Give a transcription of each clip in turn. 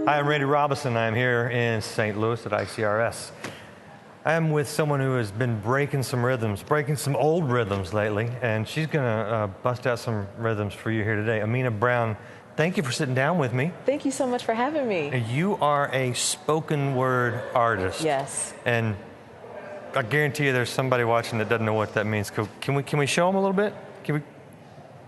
Hi, I'm Randy Robison. I'm here in St. Louis at ICRS. I'm with someone who has been breaking some rhythms, breaking some old rhythms lately, and she's going to bust out some rhythms for you here today. Amena Brown, thank you for sitting down with me. Thank you so much for having me. You are a spoken word artist. Yes. And I guarantee you there's somebody watching that doesn't know what that means. Can we show them a little bit?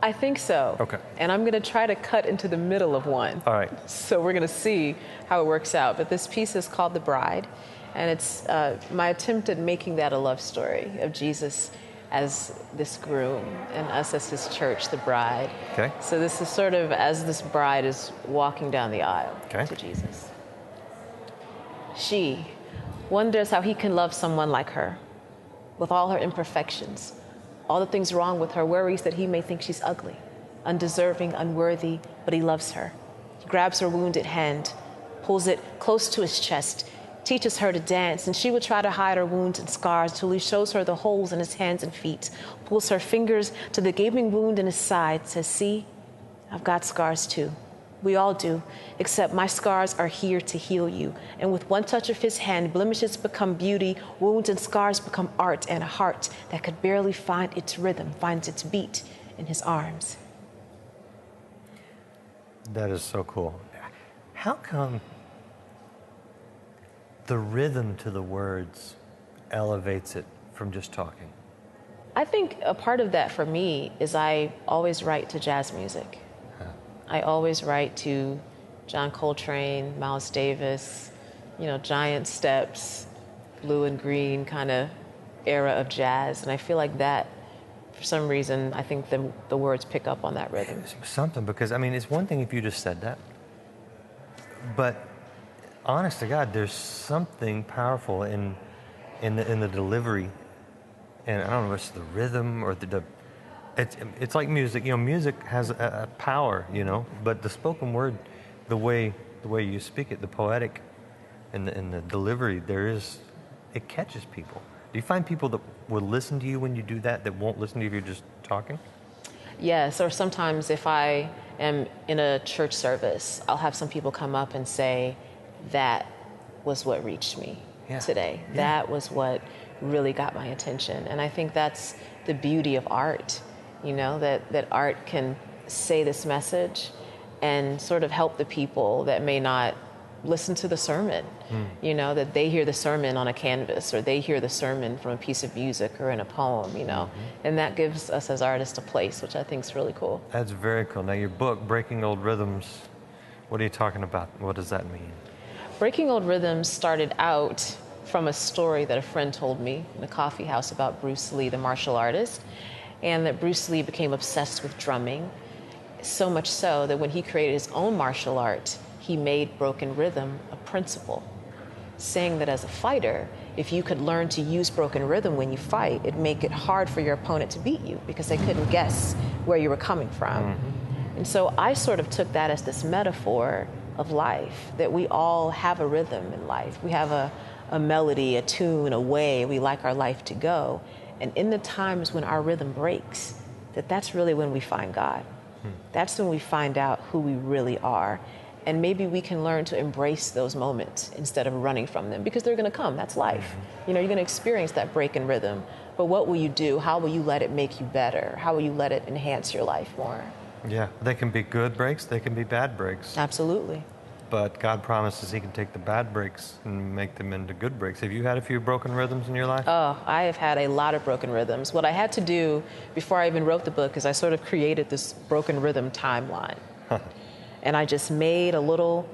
I think so. Okay. And I'm going to try to cut into the middle of one. All right. So we're going to see how it works out. But this piece is called The Bride. And it's my attempt at making that a love story of Jesus as this groom and us as his church, the bride. Okay. So this is sort of as this bride is walking down the aisle to Jesus. She wonders how he can love someone like her, with all her imperfections, all the things wrong with her, worries that he may think she's ugly, undeserving, unworthy, but he loves her. He grabs her wounded hand, pulls it close to his chest, teaches her to dance, and she would try to hide her wounds and scars till he shows her the holes in his hands and feet, pulls her fingers to the gaping wound in his side, says, "See, I've got scars too. We all do, except my scars are here to heal you." And with one touch of his hand, blemishes become beauty, wounds and scars become art, and a heart that could barely find its rhythm finds its beat in his arms. That is so cool. How come the rhythm to the words elevates it from just talking? I think a part of that for me is I always write to jazz music. I always write to John Coltrane, Miles Davis, giant steps, blue and green kind of era of jazz. And I feel like that, for some reason, I think the words pick up on that rhythm. It's something, because, it's one thing if you just said that, but honest to God, there's something powerful in the delivery, and I don't know if it's the rhythm or it's like music. Music has a power, but the spoken word, the way you speak it, the poetic, and the delivery, it catches people. Do you find people that will listen to you when you do that won't listen to you if you're just talking? Yes, or sometimes if I am in a church service, I'll have some people come up and say, "That was what reached me today. Yeah. That was what really got my attention." And I think that's the beauty of art, that art can say this message and sort of help the people that may not listen to the sermon, that they hear the sermon on a canvas, or they hear the sermon from a piece of music or in a poem, and that gives us as artists a place, which I think is really cool. That's very cool. Now, your book, Breaking Old Rhythms, what are you talking about? What does that mean? Breaking Old Rhythms started out from a story that a friend told me in a coffee house about Bruce Lee, the martial artist, and that Bruce Lee became obsessed with drumming, so much so that when he created his own martial art, he made broken rhythm a principle, saying that as a fighter, if you could learn to use broken rhythm when you fight, it'd make it hard for your opponent to beat you because they couldn't guess where you were coming from. And so I sort of took that as this metaphor of life, that we all have a rhythm in life. We have a melody, a tune, a way we like our life to go. And in the times when our rhythm breaks, that's really when we find God. That's when we find out who we really are. And maybe we can learn to embrace those moments instead of running from them, because they're going to come. That's life. You're going to experience that break in rhythm. But what will you do? How will you let it make you better? How will you let it enhance your life more? Yeah, they can be good breaks, they can be bad breaks. Absolutely. But God promises he can take the bad breaks and make them into good breaks. Have you had a few broken rhythms in your life? Oh, I have had a lot of broken rhythms. What I had to do before I even wrote the book is I sort of created this broken rhythm timeline. And I just made a little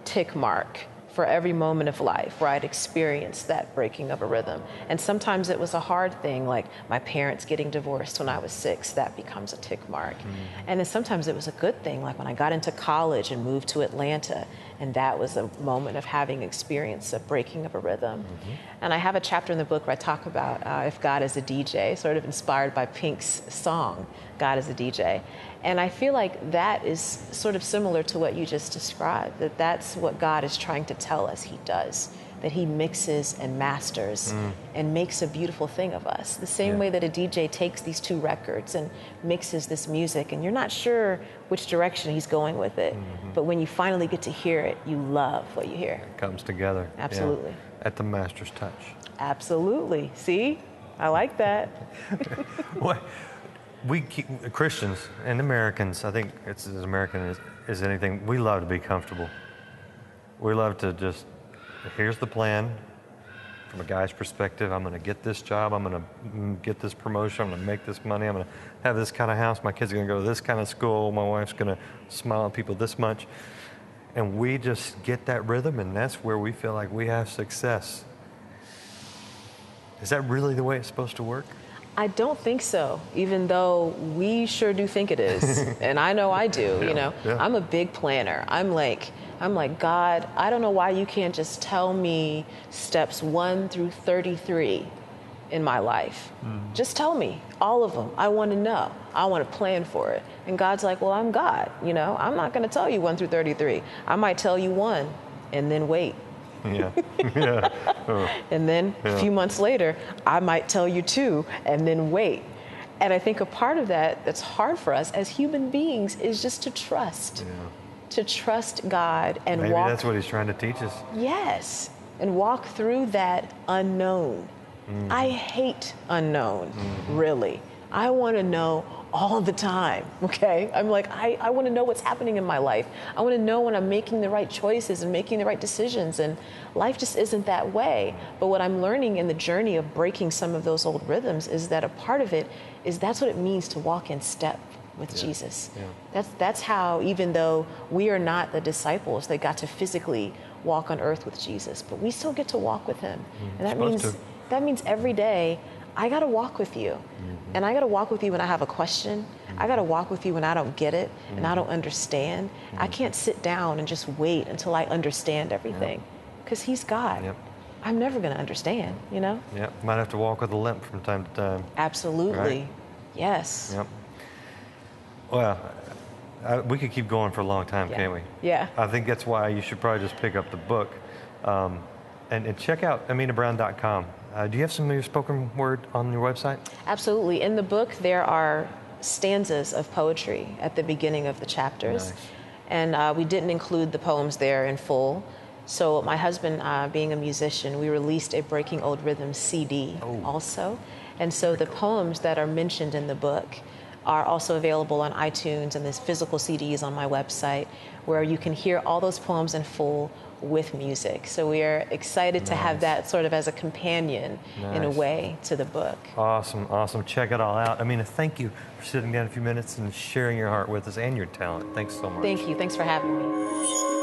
tick mark for every moment of life where I'd experienced that breaking of a rhythm. And sometimes it was a hard thing, like my parents getting divorced when I was 6, that becomes a tick mark. And then sometimes it was a good thing, like when I got into college and moved to Atlanta, and that was a moment of having experienced a breaking of a rhythm. And I have a chapter in the book where I talk about if God is a DJ, sort of inspired by Pink's song, God is a DJ. And I feel like that is sort of similar to what you just described, that's what God is trying to tell us he does that he mixes and masters and makes a beautiful thing of us. The same way that a DJ takes these two records and mixes this music, and you're not sure which direction he's going with it, but when you finally get to hear it, you love what you hear. It comes together. Absolutely. Yeah. At the master's touch. Absolutely. See? I like that. What we keep, Christians and Americans, I think it's as American as anything, we love to be comfortable. We love to just, here's the plan. From a guy's perspective, I'm going to get this job, I'm going to get this promotion, I'm going to make this money, I'm going to have this kind of house, my kids are going to go to this kind of school, my wife's going to smile at people this much. And we just get that rhythm, and that's where we feel like we have success. Is that really the way it's supposed to work? I don't think so, even though we sure do think it is. And I know I do, you know. I'm a big planner. I'm like, God, I don't know why you can't just tell me steps 1 through 33 in my life. Just tell me all of them. I want to know. I want to plan for it. And God's like, well, I'm God, you know. I'm not going to tell you 1 through 33. I might tell you 1 and then wait. Yeah. And then a few months later, I might tell you 2 and then wait. And I think a part of that that's hard for us as human beings is just to trust. To trust God and Maybe walk. That's what he's trying to teach us. Yes. And walk through that unknown. I hate unknown, really. I want to know all the time, okay? I'm like, I want to know what's happening in my life. I want to know when I'm making the right choices and making the right decisions, and life just isn't that way. But what I'm learning in the journey of breaking some of those old rhythms is that a part of it is that's what it means to walk in step with Jesus. That's how, even though we are not the disciples that got to physically walk on earth with Jesus, but we still get to walk with him. And that means every day I got to walk with you. And I got to walk with you when I have a question. I got to walk with you when I don't get it and I don't understand. I can't sit down and just wait until I understand everything, because he's God. I'm never going to understand, you know? Might have to walk with a limp from time to time. Absolutely. Right? Yes. Well, we could keep going for a long time, can't we? Yeah. I think that's why you should probably just pick up the book and check out amenabrown.com. Do you have some of your spoken word on your website? Absolutely. In the book, there are stanzas of poetry at the beginning of the chapters. Nice. And we didn't include the poems there in full. So my husband, being a musician, we released a Breaking Old Rhythms CD also. And so the poems that are mentioned in the book are also available on iTunes, and there's physical CDs on my website where you can hear all those poems in full with music. So we are excited to have that sort of as a companion in a way to the book. Awesome, awesome. Check it all out. Amena, thank you for sitting down a few minutes and sharing your heart with us and your talent. Thanks so much. Thank you. Thanks for having me.